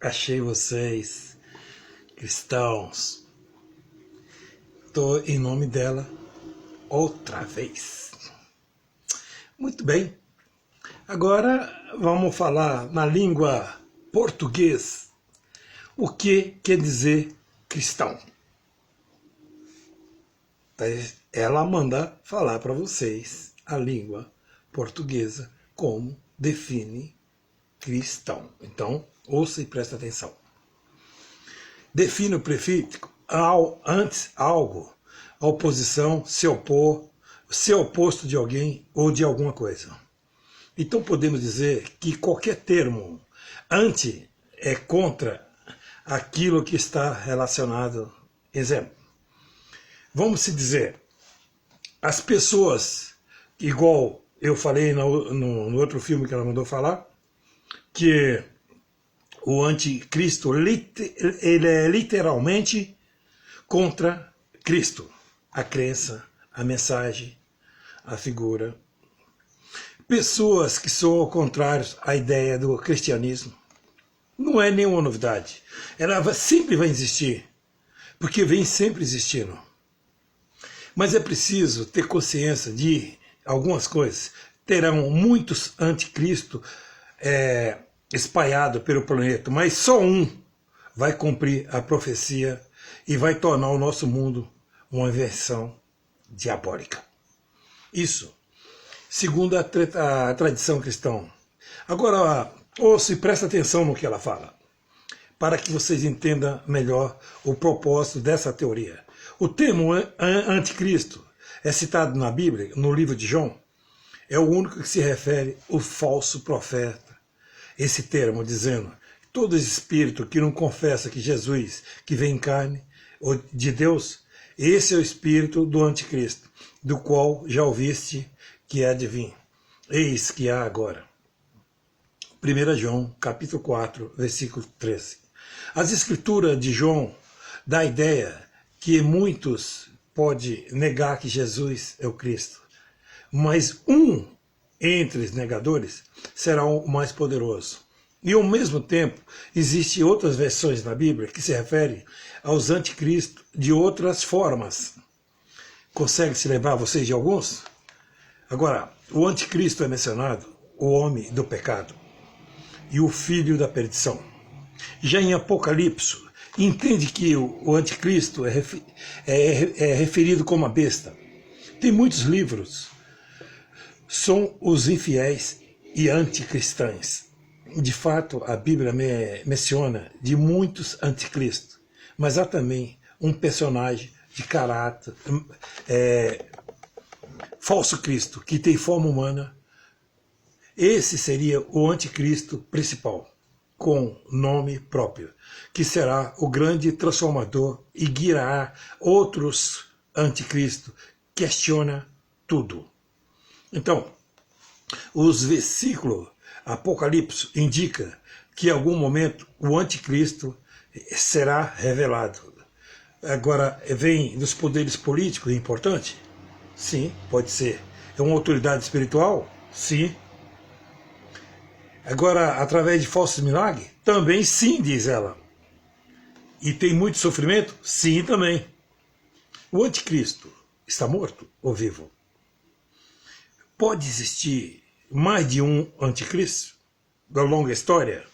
Achei vocês, cristãos. Estou em nome dela outra vez. Muito bem. Agora vamos falar na língua português. O que quer dizer cristão? Ela manda falar para vocês a língua portuguesa como define cristão. Então, ouça e presta atenção. Define o prefixo antes algo, a oposição, se opor, ser oposto de alguém ou de alguma coisa. Então podemos dizer que qualquer termo anti é contra aquilo que está relacionado. Exemplo, vamos se dizer, as pessoas, igual eu falei no outro filme que ela mandou falar, que o anticristo ele é literalmente contra Cristo, a crença, a mensagem, a figura. Pessoas que são contrárias à ideia do cristianismo. Não é nenhuma novidade. Ela sempre vai existir, porque vem sempre existindo. Mas é preciso ter consciência de algumas coisas. Terão muitos anticristo espalhados pelo planeta, mas só um vai cumprir a profecia e vai tornar o nosso mundo uma invenção diabólica. Isso, segundo a tradição cristã. Agora, ouça e presta atenção no que ela fala, para que vocês entendam melhor o propósito dessa teoria. O termo anticristo é citado na Bíblia, no livro de João, é o único que se refere ao falso profeta. Esse termo dizendo, todo espírito que não confessa que Jesus, que vem em carne, ou de Deus, esse é o espírito do anticristo, do qual já ouviste que há de vir. Eis que há agora. 1 João, capítulo 4, versículo 13. As escrituras de João dão a ideia que muitos podem negar que Jesus é o Cristo, mas um entre os negadores será o mais poderoso. E ao mesmo tempo, existem outras versões na Bíblia que se referem aos anticristos de outras formas. Consegue se lembrar vocês de alguns? Agora, o anticristo é mencionado, o homem do pecado e o filho da perdição. Já em Apocalipse, entende que o anticristo é referido como a besta. Tem muitos livros, são os infiéis e anticristãos. De fato, a Bíblia menciona de muitos anticristos, mas há também um personagem de caráter falso Cristo, que tem forma humana. Esse seria o anticristo principal, com nome próprio, que será o grande transformador e guiará outros anticristos, questiona tudo. Então, os versículos Apocalipse indica que em algum momento o anticristo será revelado. Agora, vem dos poderes políticos, é importante? Sim, pode ser. É uma autoridade espiritual? Sim. Agora, através de falsos milagres? Também sim, diz ela. E tem muito sofrimento? Sim, também. O anticristo está morto ou vivo? Pode existir mais de um anticristo da longa história?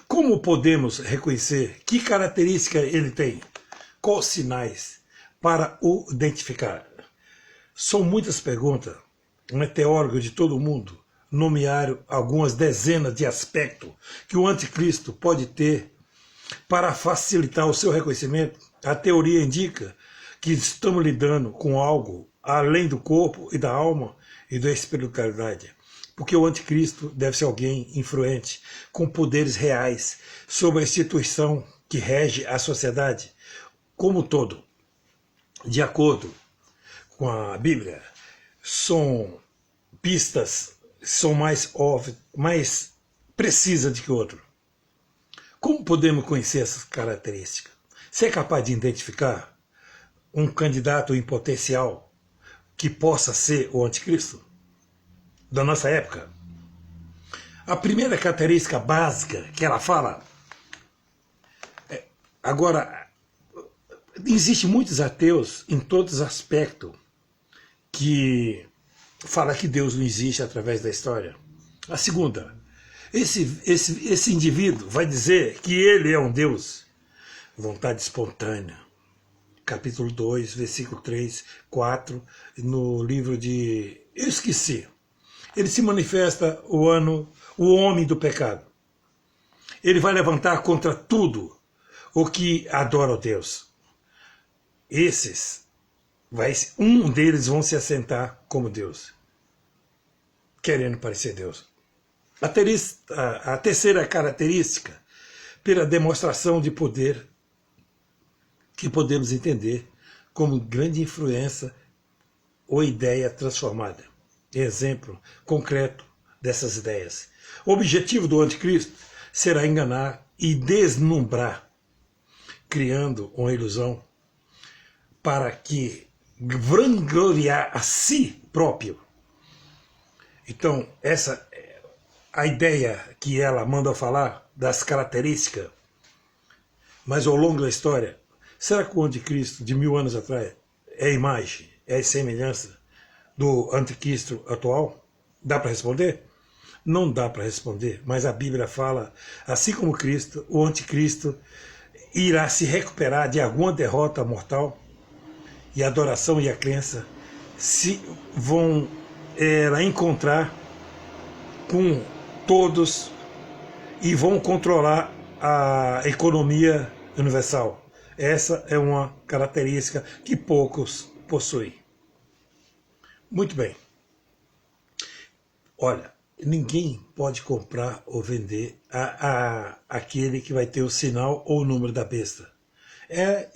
Como podemos reconhecer? Que característica ele tem? Quais sinais para o identificar? São muitas perguntas. Teólogos de todo o mundo nomearam algumas dezenas de aspectos que o anticristo pode ter. Para facilitar o seu reconhecimento, a teoria indica que estamos lidando com algo além do corpo e da alma e da espiritualidade. Porque o anticristo deve ser alguém influente, com poderes reais sobre a instituição que rege a sociedade como um todo. De acordo com a Bíblia, são pistas são mais óbvias, mais precisas do que outro. Como podemos conhecer essas características? Você é capaz de identificar um candidato em potencial que possa ser o anticristo da nossa época? A primeira característica básica que ela fala Agora, existem muitos ateus em todos os aspectos que falam que Deus não existe através da história. A segunda, esse indivíduo vai dizer que ele é um Deus. Vontade espontânea. Capítulo 2, versículo 3, 4, no livro de... Eu esqueci. Ele se manifesta o homem do pecado. Ele vai levantar contra tudo o que adora a Deus. Um deles vão se assentar como Deus, querendo parecer Deus. A terceira característica, pela demonstração de poder, que podemos entender como grande influência ou ideia transformada. Exemplo concreto dessas ideias. O objetivo do anticristo será enganar e deslumbrar, criando uma ilusão para que vangloriar a si próprio. Então, essa a ideia que ela manda falar das características, mas ao longo da história, será que o anticristo de 1000 anos atrás é a imagem, é a semelhança do anticristo atual? Dá para responder? Não dá para responder, mas a Bíblia fala, assim como Cristo, o anticristo irá se recuperar de alguma derrota mortal, e a adoração e a crença se vão encontrar com todos e vão controlar a economia universal. Essa é uma característica que poucos possuem. Muito bem. Olha, ninguém pode comprar ou vender aquele que vai ter o sinal ou o número da besta.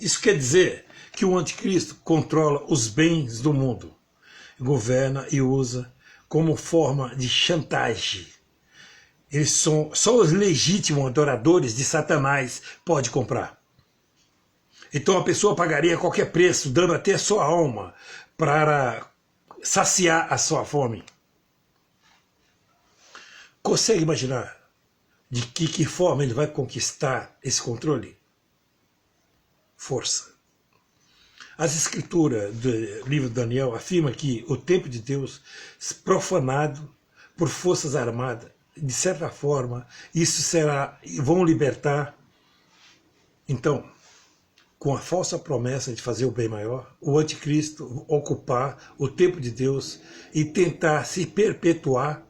Isso quer dizer que o anticristo controla os bens do mundo, governa e usa como forma de chantagem. Eles só os legítimos adoradores de Satanás podem comprar. Então a pessoa pagaria qualquer preço, dando até a sua alma, para saciar a sua fome. Consegue imaginar de que forma ele vai conquistar esse controle? Força. As escrituras do livro de Daniel afirmam que o templo de Deus profanado por forças armadas, de certa forma, vão libertar. Então, com a falsa promessa de fazer o bem maior, o anticristo ocupar o templo de Deus e tentar se perpetuar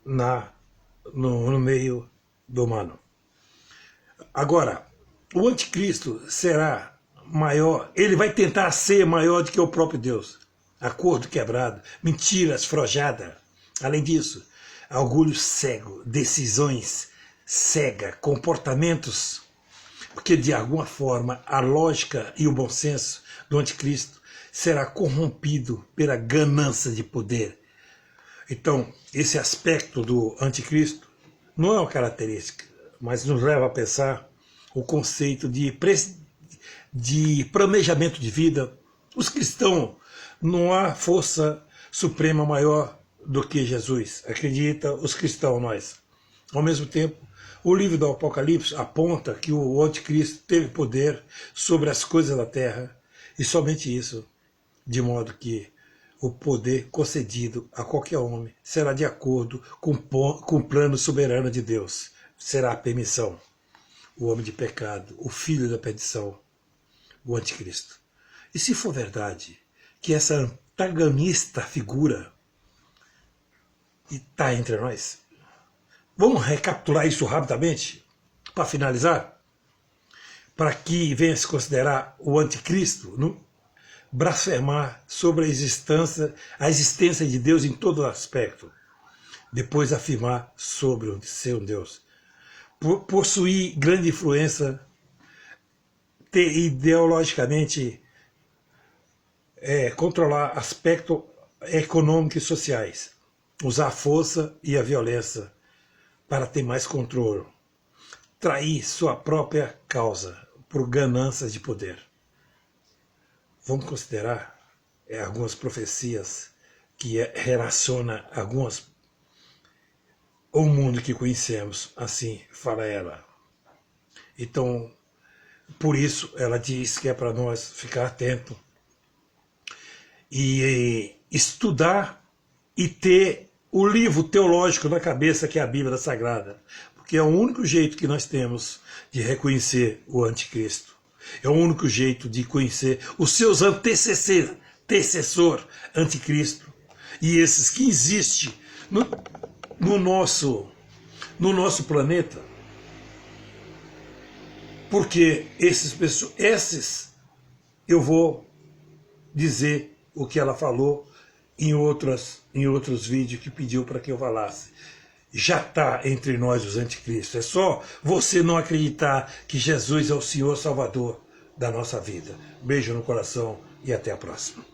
no meio do humano. Agora, o anticristo será maior, ele vai tentar ser maior do que o próprio Deus. Acordo quebrado, mentiras forjadas. Além disso, orgulho cego, decisões cegas, comportamentos, porque de alguma forma a lógica e o bom senso do anticristo será corrompido pela ganância de poder. Então, esse aspecto do anticristo não é uma característica, mas nos leva a pensar o conceito de planejamento de vida. Os cristãos, não há força suprema maior do que Jesus. Acredita os cristãos, nós. Ao mesmo tempo, o livro do Apocalipse aponta que o anticristo teve poder sobre as coisas da terra, e somente isso, de modo que o poder concedido a qualquer homem será de acordo com o plano soberano de Deus. Será a permissão. O homem de pecado, o filho da perdição, o anticristo. E se for verdade que essa antagonista figura está entre nós, vamos recapitular isso rapidamente, para finalizar, para que venha se considerar o anticristo blasfemar sobre a existência de Deus em todo aspecto, depois afirmar sobre o ser um Deus, possuir grande influência, ter ideologicamente controlar aspectos econômicos e sociais, usar a força e a violência para ter mais controle, trair sua própria causa por ganâncias de poder. Vamos considerar algumas profecias que relacionam o mundo que conhecemos, assim fala ela. Então, Por isso, ela diz que é para nós ficar atento e estudar e ter o livro teológico na cabeça, que é a Bíblia Sagrada. Porque é o único jeito que nós temos de reconhecer o anticristo. É o único jeito de conhecer os seus antecessor anticristo. E esses que existem no nosso planeta. Porque esses eu vou dizer o que ela falou em outros vídeos que pediu para que eu falasse. Já está entre nós os anticristos. É só você não acreditar que Jesus é o Senhor Salvador da nossa vida. Beijo no coração e até a próxima.